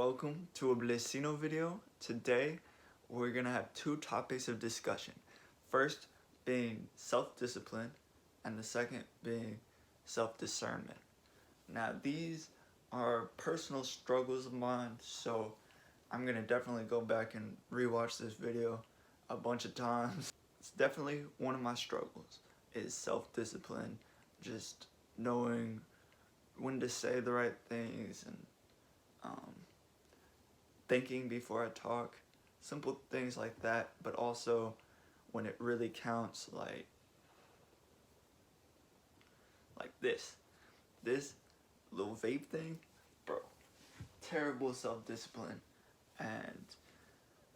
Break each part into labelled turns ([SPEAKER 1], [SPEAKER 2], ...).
[SPEAKER 1] welcome to a Blessino video. Today, we're gonna have two topics of discussion. First being self-discipline, and the second being self-discernment. Now, these are personal struggles of mine, so I'm gonna definitely go back and rewatch this video a bunch of times. It's definitely one of my struggles, is self-discipline, just knowing when to say the right things and thinking before I talk, simple things like that, but also when it really counts, like this little vape thing, bro, terrible self-discipline, and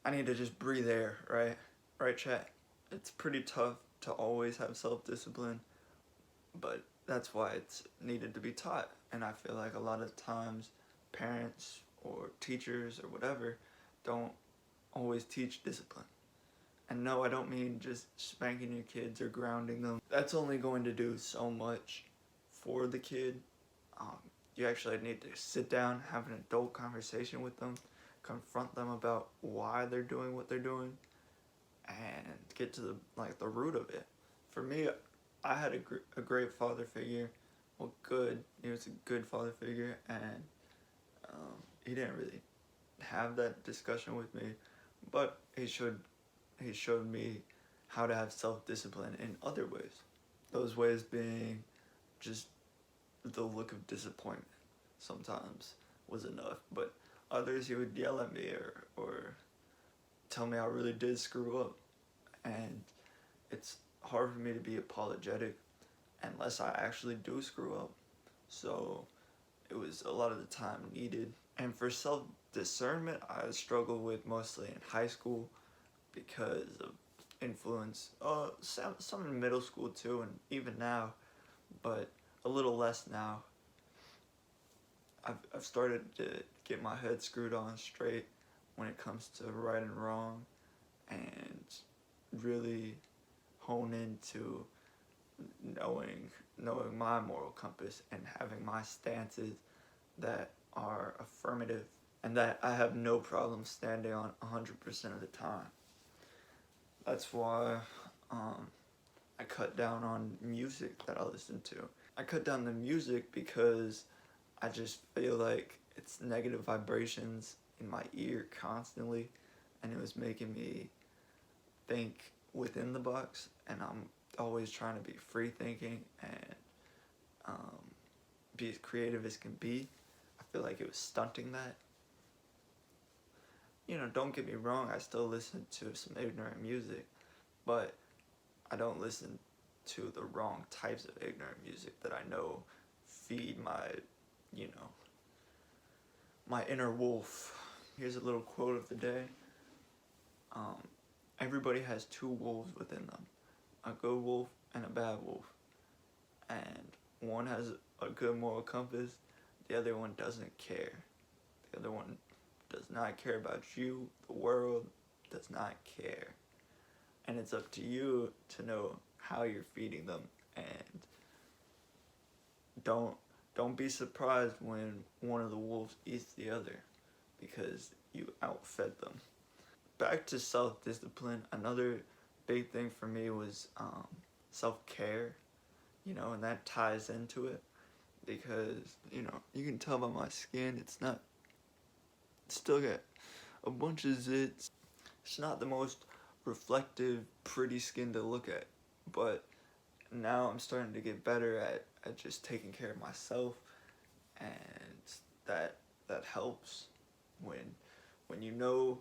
[SPEAKER 1] I need to just breathe air, right, chat? It's pretty tough to always have self-discipline, but that's why it's needed to be taught, and I feel like a lot of times parents or teachers or whatever don't always teach discipline. And no, I don't mean just spanking your kids or grounding them. That's only going to do so much for the kid. You actually need to sit down, have an adult conversation with them, confront them about why they're doing what they're doing, and get to the root of it. For me, I had a great father figure. Well, he was a good father figure, and he didn't really have that discussion with me, but he showed me how to have self-discipline in other ways. Those ways being just the look of disappointment sometimes was enough, but others he would yell at me or tell me I really did screw up, and it's hard for me to be apologetic unless I actually do screw up. So it was a lot of the time needed. And for self-discernment, I struggled with mostly in high school because of influence. Some in middle school too, and even now, but a little less now. I've started to get my head screwed on straight when it comes to right and wrong, and really hone into knowing my moral compass and having my stances that are affirmative and that I have no problem standing on 100% of the time. That's why I cut down on music that I listen to. I cut down the music because I just feel like it's negative vibrations in my ear constantly, and it was making me think within the box, and I'm always trying to be free thinking and be as creative as can be. I feel like it was stunting that. Don't get me wrong, I still listen to some ignorant music, but I don't listen to the wrong types of ignorant music that I know feed my inner wolf. Here's a little quote of the day. Everybody has two wolves within them, a good wolf and a bad wolf. And one has a good moral compass, the other one doesn't care. The other one does not care about you, the world does not care. And it's up to you to know how you're feeding them, and don't be surprised when one of the wolves eats the other, because you outfed them. Back to self-discipline, another big thing for me was self-care, and that ties into it, because you can tell by my skin, still got a bunch of zits. It's not the most reflective, pretty skin to look at, but now I'm starting to get better at just taking care of myself, and that helps when you know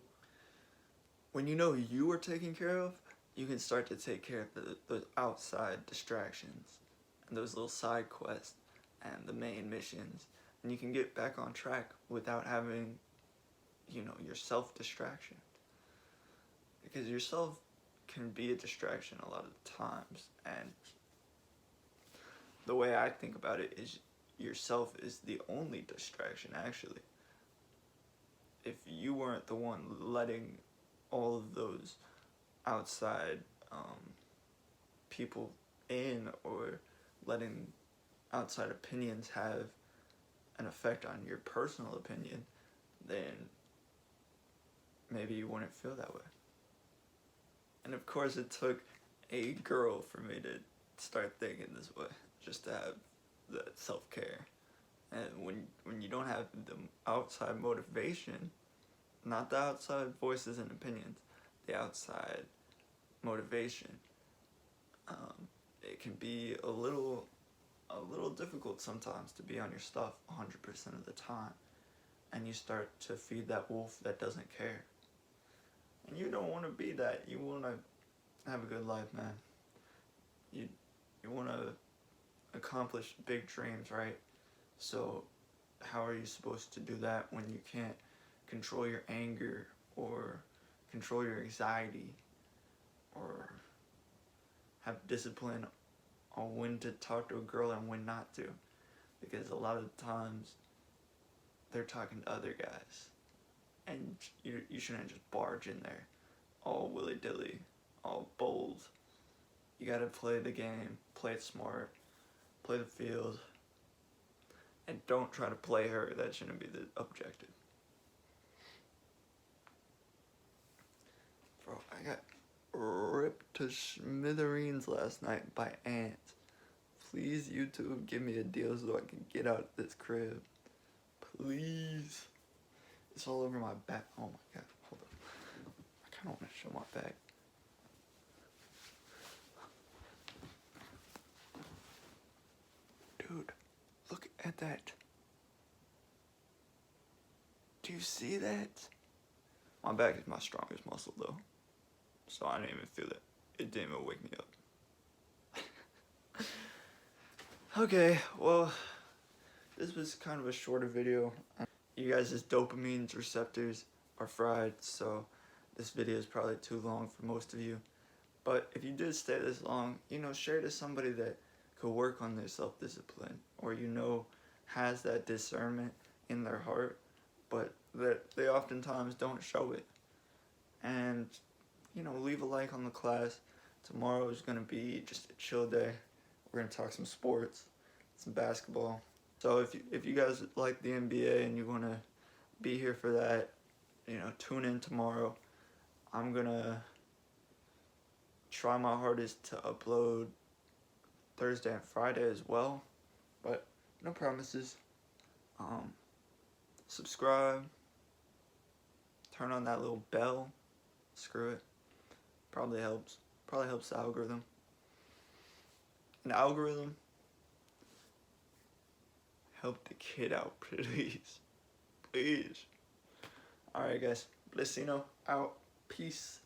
[SPEAKER 1] you are taken care of. You can start to take care of the outside distractions and those little side quests and the main missions, and you can get back on track without having your self-distraction, because yourself can be a distraction a lot of the times. And the way I think about it is yourself is the only distraction, actually. If you weren't the one letting all of those outside people in, or letting outside opinions have an effect on your personal opinion, then maybe you wouldn't feel that way. And of course it took a girl for me to start thinking this way, just to have the self-care. And when you don't have the outside motivation, not the outside voices and opinions, the outside motivation, it can be a little difficult sometimes to be on your stuff 100% of the time, and you start to feed that wolf that doesn't care. And you don't want to be that. You want to have a good life, man. You want to accomplish big dreams, right? So how are you supposed to do that when you can't control your anger or control your anxiety or have discipline on when to talk to a girl and when not to? Because a lot of times they're talking to other guys, and you shouldn't just barge in there all willy-dilly, all bold. You gotta play the game, play it smart, play the field, and don't try to play her. That shouldn't be the objective. Bro, I got ripped to smithereens last night by ants. Please, YouTube, give me a deal so I can get out of this crib. Please. It's all over my back. Oh my god, hold on. I kind of want to show my back. Dude, look at that. Do you see that? My back is my strongest muscle though, so I didn't even feel it. It didn't even wake me up. Okay, well, this was kind of a shorter video. You guys' dopamine receptors are fried, so this video is probably too long for most of you. But if you did stay this long, share to somebody that could work on their self-discipline, or has that discernment in their heart, but that they oftentimes don't show it. And leave a like on the class. Tomorrow is going to be just a chill day. We're going to talk some sports, some basketball. So if you guys like the NBA and you want to be here for that, tune in tomorrow. I'm going to try my hardest to upload Thursday and Friday as well, but no promises. Subscribe, turn on that little bell. Screw it. Probably helps the algorithm. An algorithm, help the kid out, please. Please. Alright guys, Blessino out. Peace.